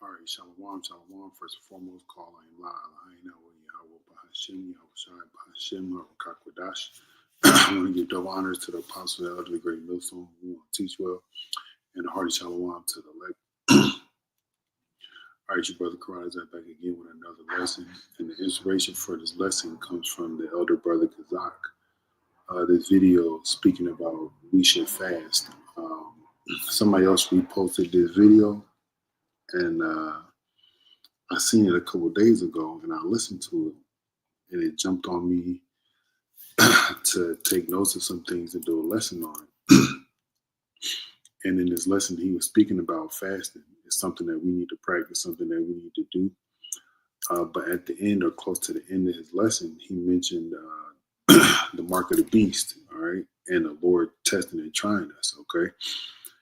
All right, shalom, shalom. First and foremost, call in la ilaha Yahweh Bahashim, Yahweh Shai Bahashim, Yahweh Kakwadash. I want to give double honors to the apostle, the elder, the great millstone, who want to teach well, and a hearty shalom to the elect. All right, your brother Karad is back again with another lesson, and the inspiration for this lesson comes from the elder brother Kazak. This video speaking about we should fast. Somebody else reposted this video, and I seen it a couple of days ago, and I listened to it, and it jumped on me to take notes of some things and do a lesson on it. And in this lesson, he was speaking about fasting. It's something that we need to practice, something that we need to do. But at the end, or close to the end of his lesson, he mentioned the mark of the beast, all right, and the Lord testing and trying us, okay,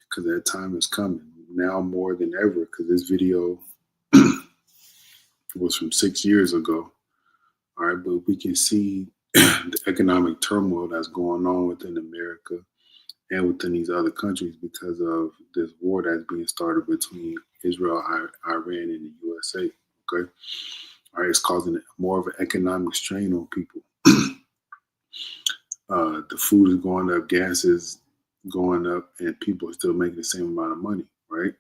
because that time is coming now more than ever. Because this video was from 6 years ago, all right, but we can see the economic turmoil that's going on within America and within these other countries because of this war that's being started between Israel, Iran, and the USA. Okay, all right, it's causing more of an economic strain on people. The food is going up, gas is going up, and people are still making the same amount of money, right?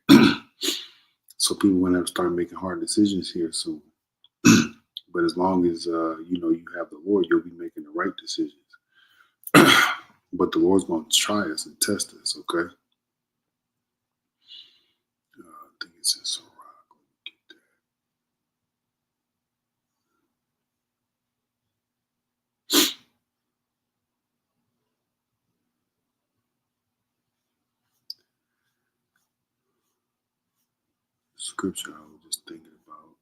So people are going to have to start making hard decisions here soon. But as long as you have the Lord, you'll be making the right decisions. But the Lord's going to try us and test us, okay? I think it's in Sirach. Let me get that. Scripture I was just thinking about.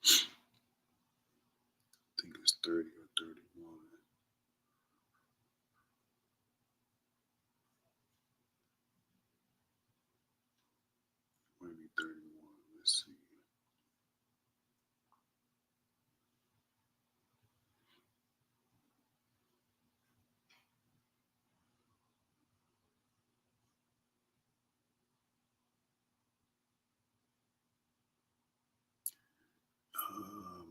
I think it's 30 or 31. Might be 31. Let's see.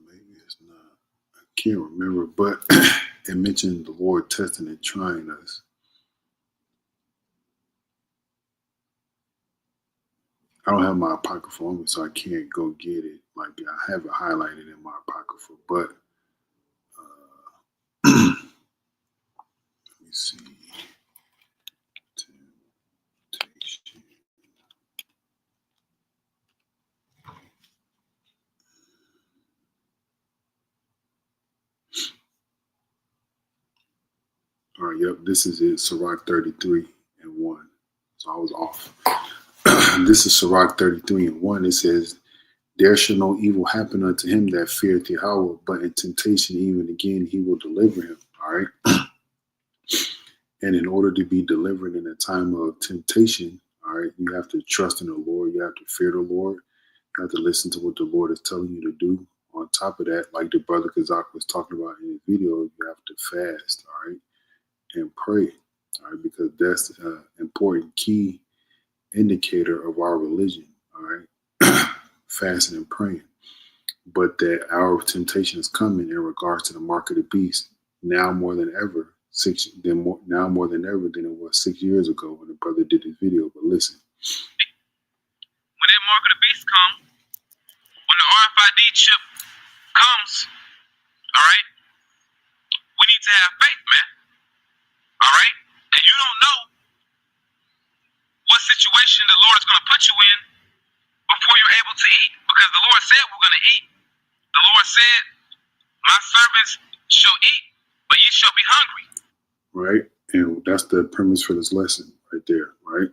Maybe it's not. I can't remember, but it mentioned the Lord testing and trying us. I don't have my apocrypha on me, so I can't go get it. Like I have it highlighted in my apocrypha, but let me see. Temptation. All right, yep, this is it. Sirach 33 and 1. So I was off. This is Sirach 33 and 1. It says, there shall no evil happen unto him that feareth Yahweh, but in temptation even again he will deliver him. All right. And in order to be delivered in a time of temptation, all right, you have to trust in the Lord. You have to fear the Lord. You have to listen to what the Lord is telling you to do. On top of that, like the brother Kazak was talking about in his video, you have to fast, all right, and pray, all right, because that's an important key indicator of our religion, all right, fasting and praying. But that our temptation is coming in regards to the mark of the beast now more than ever. Now more than ever than it was 6 years ago when the brother did his video. But listen, when that mark of the beast comes, when the RFID chip comes, all right, we need to have faith, man. All right, and you don't know what situation the Lord is going to put you in before you're able to eat, because the Lord said we're going to eat. The Lord said, "My servants shall eat, but ye shall be hungry." Right, and that's the premise for this lesson right there, right?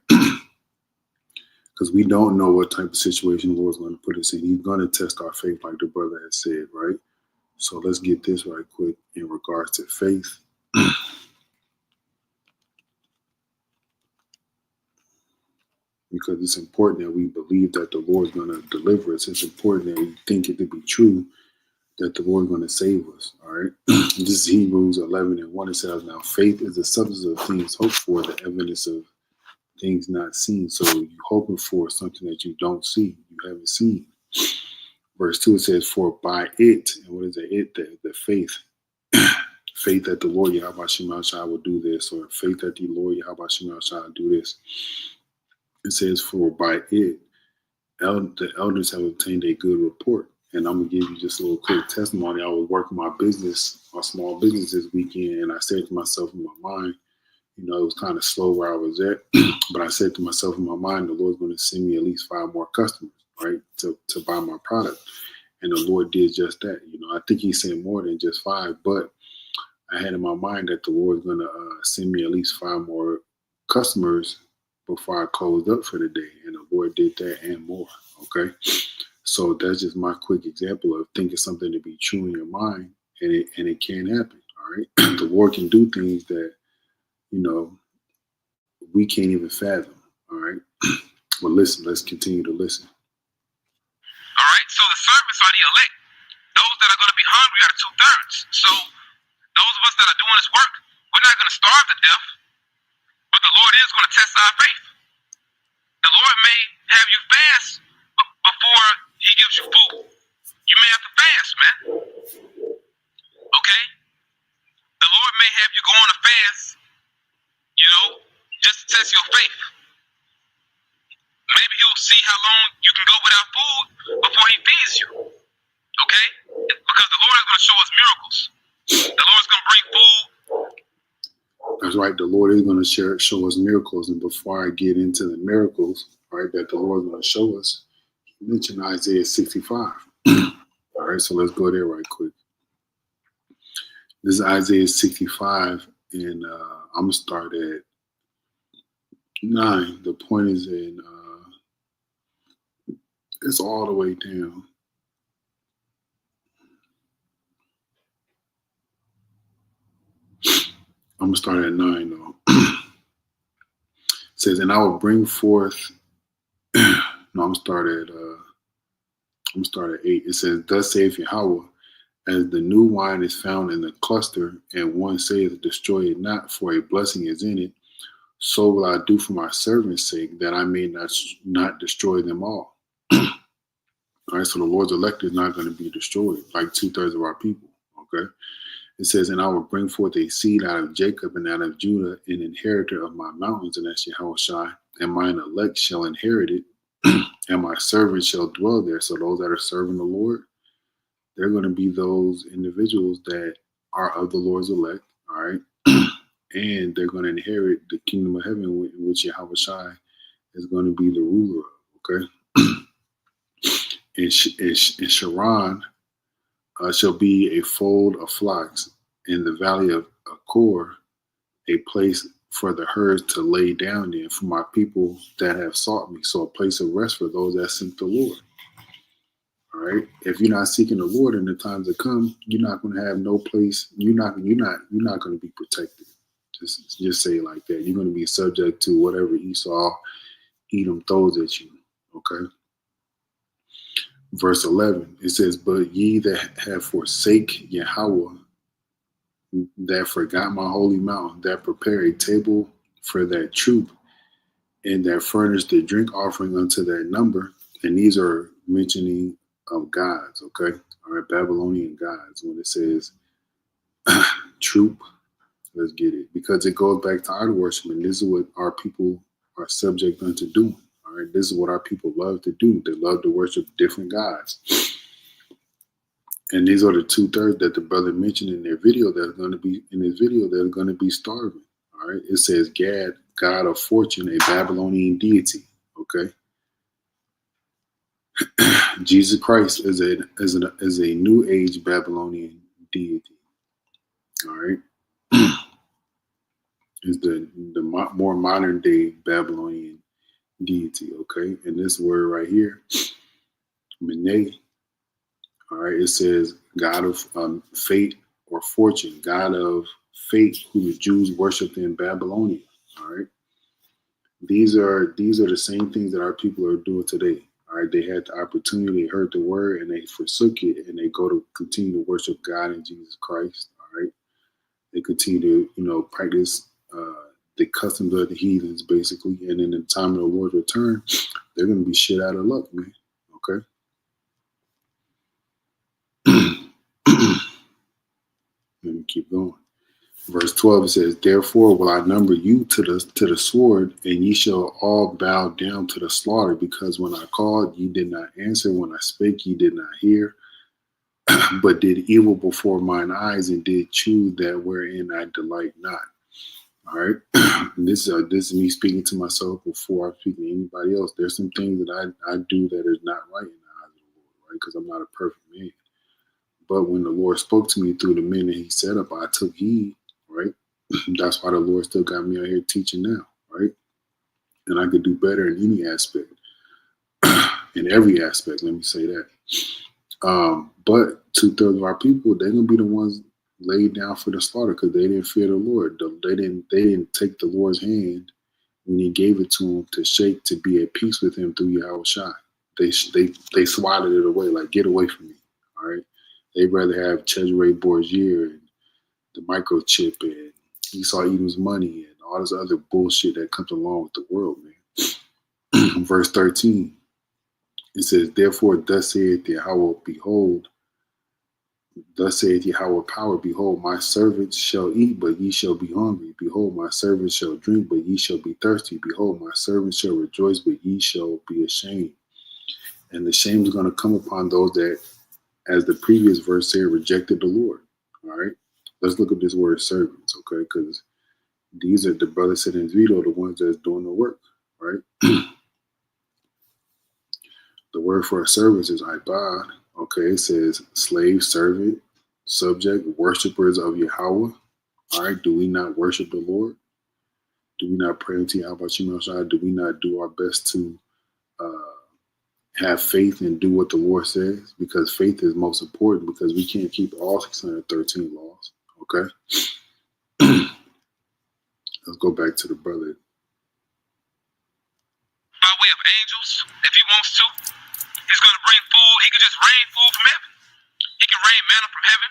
Because we don't know what type of situation the Lord's going to put us in. He's going to test our faith, like the brother had said, right? So let's get this right quick in regards to faith. Let because it's important that we believe that the Lord's going to deliver us. It's important that we think it to be true that the Lord's going to save us. All right. This is Hebrews 11:1. It says, now faith is the substance of things hoped for, the evidence of things not seen. So you're hoping for something that you don't see, you haven't seen. Verse 2, it says, for by it, and what is it? The faith. Faith that the Lord Yahweh Shema Shai will do this, or faith that the Lord Yahweh Shema Shai will do this. It says, for by it, the elders have obtained a good report. And I'm going to give you just a little quick testimony. I was working my small business this weekend, and I said to myself in my mind, it was kind of slow where I was at, but I said to myself in my mind, the Lord's going to send me at least 5 more customers, right, to buy my product. And the Lord did just that. I think he sent more than just 5, but I had in my mind that the Lord's going to send me at least 5 more customers before I closed up for the day. And the Lord did that and more. Okay. So that's just my quick example of thinking something to be true in your mind, and it can happen. All right. The Lord can do things that, we can't even fathom. All right. But listen, let's continue to listen. All right. So the servants are the elect. Those that are going to be hungry are the 2/3. So those of us that are doing this work, we're not going to starve to death, but the Lord is going to test our faith. The Lord may have you fast before he gives you food. You may have to fast, man. Okay? The Lord may have you go on a fast, just to test your faith. Maybe he'll see how long you can go without food before he feeds you. Okay? Because the Lord is going to show us miracles. The Lord's going to bring food. That's right. The Lord is going to show us miracles. And before I get into the miracles, right, that the Lord is going to show us, you mentioned Isaiah 65. All right, so let's go there right quick. This is Isaiah 65, and I'm going to start at 9. The point is in, it's all the way down. I'm going to start at 9, though. It says, and I will bring forth, no, I'm going to start at 8. It says, thus saith Yahweh, as the new wine is found in the cluster, and one saith, destroy it not, for a blessing is in it, so will I do for my servant's sake, that I may not destroy them all. All right, so the Lord's elect is not going to be destroyed, like 2/3 of our people. Okay. It says, and I will bring forth a seed out of Jacob and out of Judah, an inheritor of my mountains, and that's Yahweh Shai, and mine elect shall inherit it, and my servants shall dwell there. So those that are serving the Lord, they're going to be those individuals that are of the Lord's elect, all right? And they're going to inherit the kingdom of heaven, in which Yahweh Shai is going to be the ruler of, okay? And Sharon shall be a fold of flocks, in the valley of Achor, a place for the herds to lay down in, for my people that have sought me. So a place of rest for those that seek the Lord. All right. If you're not seeking the Lord in the times to come, you're not going to have no place. You're not going to be protected. Just say it like that. You're going to be subject to whatever Esau, Edom throws at you. Okay. Verse 11, it says, but ye that have forsake Yahweh, that forgot my holy mountain, that prepare a table for that troop, and that furnish the drink offering unto that number. And these are mentioning of gods, okay? All right, Babylonian gods. When it says troop, let's get it. Because it goes back to idol worship, and this is what our people are subject unto doing. All right, this is what our people love to do. They love to worship different gods. And these are the 2/3 that the brother mentioned in their video that's going to be in his video that are going to be starving. All right. It says Gad, god of fortune, a Babylonian deity. Okay. Jesus Christ is a new age Babylonian deity. All right. Is the more modern day Babylonian deity. Okay. And this word right here, Mene. All right, it says God of fate or fortune, God of fate, who the Jews worshipped in Babylonia. All right, These are the same things that our people are doing today. All right, they had the opportunity, they heard the word, and they forsook it, and they go to continue to worship God and Jesus Christ. All right, they continue to practice the customs of the heathens, basically, and in the time of the Lord's return, they're going to be shit out of luck, man. Okay. Let me keep going. Verse 12, it says, "Therefore will I number you to the sword, and ye shall all bow down to the slaughter, because when I called, ye did not answer, when I spake, ye did not hear, but did evil before mine eyes, and did choose that wherein I delight not." All right. And this is me speaking to myself before I'm speaking to anybody else. There's some things that I do that is not right in the eyes of the Lord, right? Because I'm not a perfect man. But when the Lord spoke to me through the men that he set up, I took heed, right? That's why the Lord still got me out here teaching now, right? And I could do better in any aspect, in every aspect, let me say that. But 2/3 of our people, they're going to be the ones laid down for the slaughter because they didn't fear the Lord. They didn't take the Lord's hand when he gave it to them to shake, to be at peace with him through Yahweh Shai. They swatted it away, like, get away from me, all right? They'd rather have Cesare Borgia and the microchip and Esau Edom's money and all this other bullshit that comes along with the world, man. Verse 13, it says, "Therefore thus saith Yahweh, behold, thus saith Yahweh power, behold, my servants shall eat, but ye shall be hungry. Behold, my servants shall drink, but ye shall be thirsty. Behold, my servants shall rejoice, but ye shall be ashamed." And the shame is going to come upon those that, as the previous verse said, rejected the Lord. All right. Let's look at this word servants, okay? Because these are the brothers sitting in his video, the ones that's doing the work, right? The word for a servant is ibad. Okay, it says slave, servant, subject, worshipers of Yahweh. All right, do we not worship the Lord? Do we not pray unto Yahweh Shema Shai? Do we not do our best to have faith and do what the Lord says? Because faith is most important, because we can't keep all 613 laws. Okay. Let's go back to the brother. By way of angels, if he wants to. He's going to bring food. He can just rain food from heaven. He can rain manna from heaven.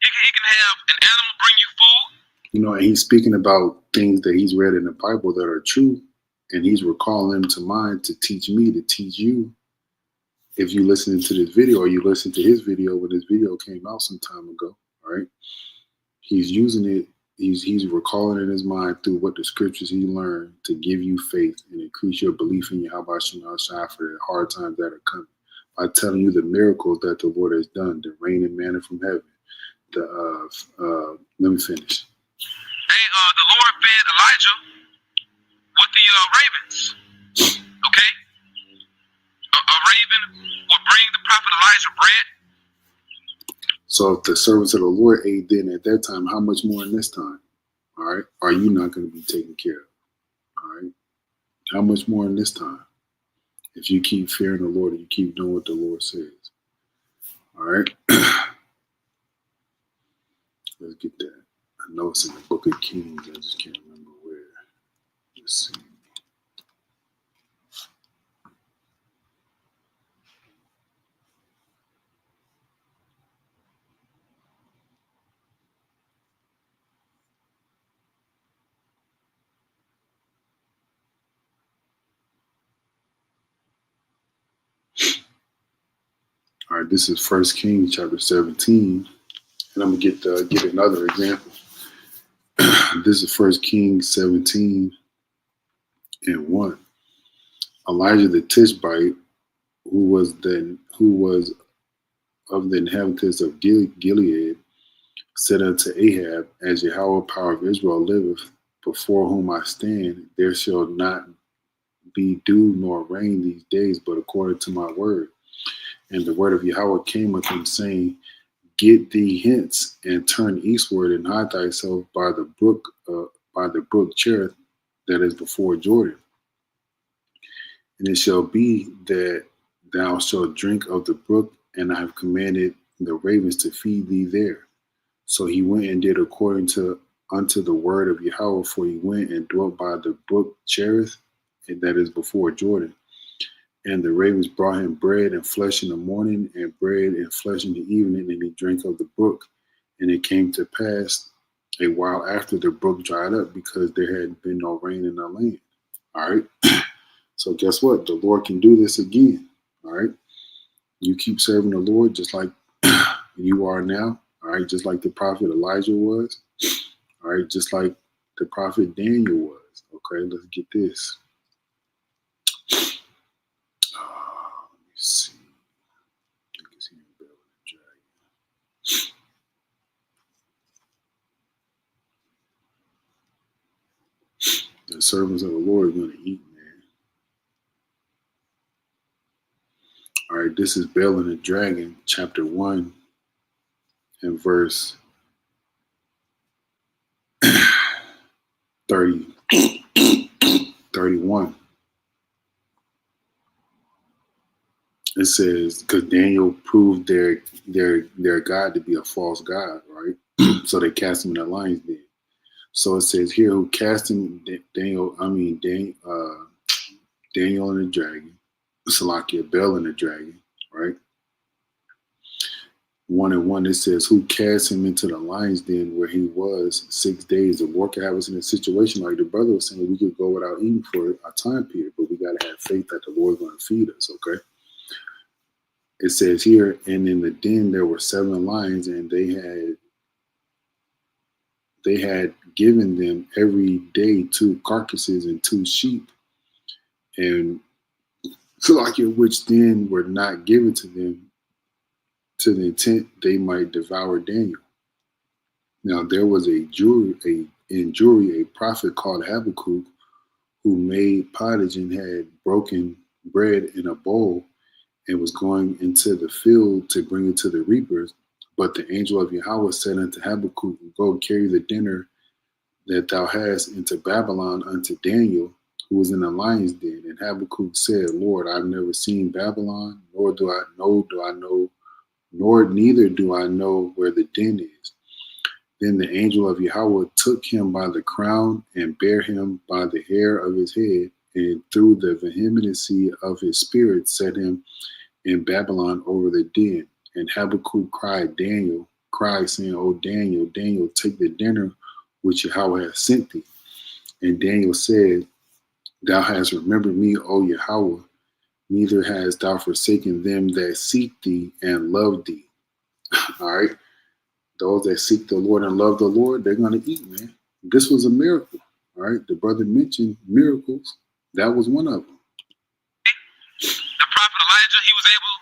He can have an animal bring you food. You know, and he's speaking about things that he's read in the Bible that are true, and he's recalling them to mind to teach me, to teach you. If you listen to this video, or you listen to his video when this video came out some time ago, all right? He's using it, he's recalling in his mind through what the scriptures he learned to give you faith and increase your belief in Yahweh Shema Shai for the hard times that are coming. By telling you the miracles that the Lord has done, the rain and manna from heaven. Let me finish. Hey, the Lord fed Elijah with the ravens. Okay? A raven would bring the prophet Elijah bread. So if the servants of the Lord ate then at that time, how much more in this time? All right. Are you not going to be taken care of? All right. How much more in this time? If you keep fearing the Lord and you keep doing what the Lord says. All right. Let's get that. I know it's in the book of Kings. I just can't remember where. Let's see. All right, this is 1 Kings chapter 17, and I'm gonna get another example. This is 1 Kings 17 and 1. Elijah the Tishbite, who was of the inhabitants of Gilead, said unto Ahab, "As Yahweh power of Israel liveth, before whom I stand, there shall not be dew nor rain these days, but according to my word." And the word of Yahweh came with him, saying, "Get thee hence, and turn eastward, and hide thyself by the brook Cherith, that is before Jordan. And it shall be that thou shalt drink of the brook, and I have commanded the ravens to feed thee there." So he went and did according to unto the word of Yahweh, for he went and dwelt by the brook Cherith, and that is before Jordan. And the ravens brought him bread and flesh in the morning, and bread and flesh in the evening, and he drank of the brook. And it came to pass a while after the brook dried up, because there had been no rain in the land. All right. So guess what? The Lord can do this again. All right. You keep serving the Lord just like you are now. All right. Just like the prophet Elijah was. All right. Just like the prophet Daniel was. Okay. Let's get this. Let me see. The servants of the Lord are going to eat, man. All right, this is Bel and the Dragon, chapter 1 and verse 31. It says, because Daniel proved their God to be a false God, right? So they cast him in the lion's den. So it says here, who cast him, Daniel and the dragon, Salakia, Bel and the dragon, right? 1:1, it says, who cast him into the lion's den where he was 6 days. The worker had us in a situation like the brother was saying, we could go without eating for a time period, but we got to have faith that the Lord's going to feed us, okay? It says here, and in the den there were 7 lions, and they had given them every day 2 carcasses and 2 sheep, and Salakia, which then were not given to them to the intent they might devour Daniel. Now there was in Jewry a prophet called Habakkuk, who made pottage and had broken bread in a bowl, and was going into the field to bring it to the reapers. But the angel of Yahweh said unto Habakkuk, go carry the dinner that thou hast into Babylon unto Daniel, who was in the lion's den. And Habakkuk said, Lord, I've never seen Babylon, neither do I know where the den is. Then the angel of Yahweh took him by the crown and bare him by the hair of his head, and through the vehemency of his spirit set him in Babylon over the den. And Habakkuk cried, saying, O Daniel, Daniel, take the dinner which Yahweh has sent thee. And Daniel said, thou hast remembered me, O Yahweh, neither hast thou forsaken them that seek thee and love thee. All right. Those that seek the Lord and love the Lord, they're going to eat, man. This was a miracle. All right. The brother mentioned miracles. That was one of them. The prophet Elijah, he was able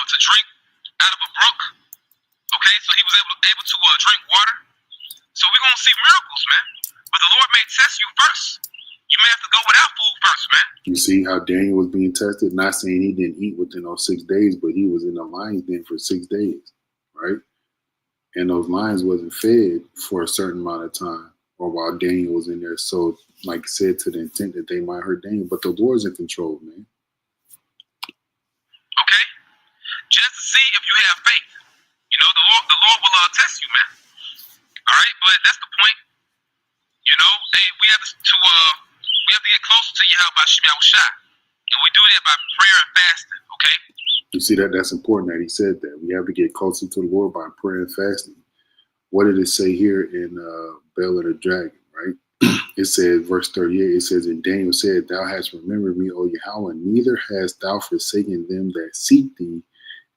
to drink out of a brook. Okay, so he was able to drink water. So we're going to see miracles, man. But the Lord may test you first. You may have to go without food first, man. You see how Daniel was being tested? Not saying he didn't eat within those 6 days, but he was in the lion's den for 6 days, right? And those lions wasn't fed for a certain amount of time, or while Daniel was in there. So, like I said, to the intent that they might hurt Daniel, but the Lord's in control, man. Okay? Just to see if you have faith. You know, the Lord will test you, man. All right, but that's the point. You know, we have to get closer to Yahweh Shai, and we do that by prayer and fasting. Okay. You see that's important that he said that. We have to get closer to the Lord by prayer and fasting. What did it say here in Bel and the Dragon, right? It said, verse 38, it says, and Daniel said, thou hast remembered me, O Yahweh, neither hast thou forsaken them that seek thee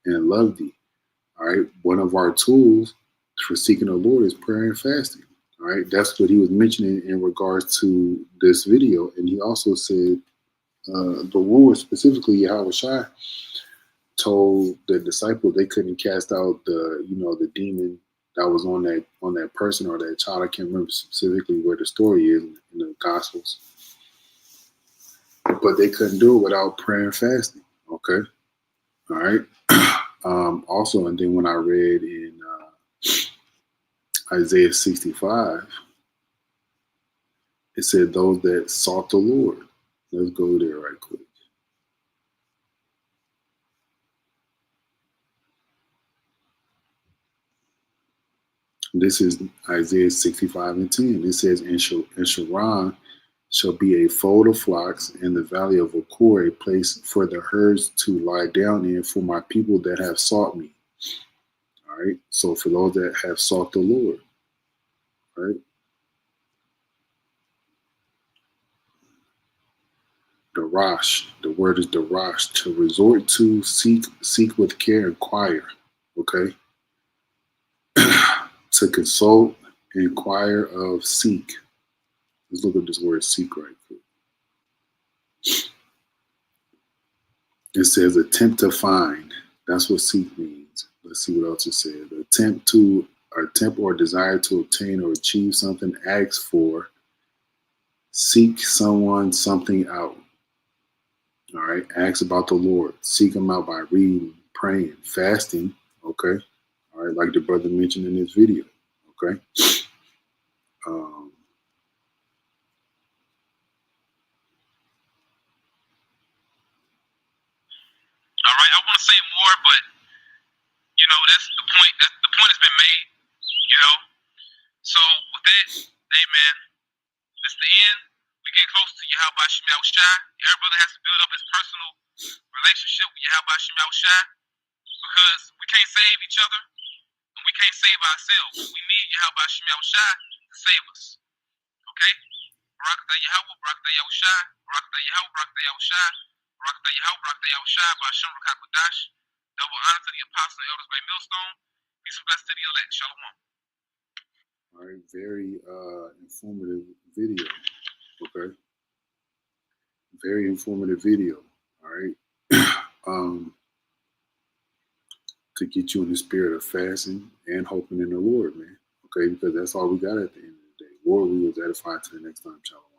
and love thee. All right. One of our tools for seeking the Lord is prayer and fasting. All right. That's what he was mentioning in regards to this video. And he also said, the Lord, specifically Yahweh Shai, told the disciples they couldn't cast out the demon that was on that person or that child. I can't remember specifically where the story is in the Gospels, but they couldn't do it without prayer and fasting. Okay, all right. Also, and then when I read in Isaiah 65, it said those that sought the Lord. Let's go there right quick. This is Isaiah 65:10. It says, "And Sharon shall be a fold of flocks, in the valley of Achor, a place for the herds to lie down in, for my people that have sought me." All right. So for those that have sought the Lord, all right. Darash, the word is darash, to resort to, seek with care, inquire. Okay. To consult, inquire of, seek. Let's look at this word seek right quick. It says attempt to find. That's what seek means. Let's see what else it says. Attempt or desire to obtain or achieve something, ask for, seek someone, something out. All right. Ask about the Lord. Seek him out by reading, praying, fasting. Okay. All right. Like the brother mentioned in this video. Okay. All right, I want to say more, but that's the point. The point has been made. So with that, hey man, it's the end. We get close to Yahweh Shem Yahushai. Every brother has to build up his personal relationship with Yahweh Shem Yahushai, because we can't save each other and we can't save ourselves. We need Yahweh Shem Yahushai to save us. Okay? Barakatah Yahweh, Barakatah Yahushai, Barakatah Yahweh, Barakatah Yahushai, Barakatah Yahweh, Barakatah Yahushai, Ba'ashem Rakakwadash. Double honor to the apostle and elders, Great Millstone. Peace and blessings to the elect. Shalom. All right, very informative video. Okay, very informative video. All right, to get you in the spirit of fasting and hoping in the Lord, man. Okay, because that's all we got at the end of the day. Lord, we will edify to the next time. Shalom.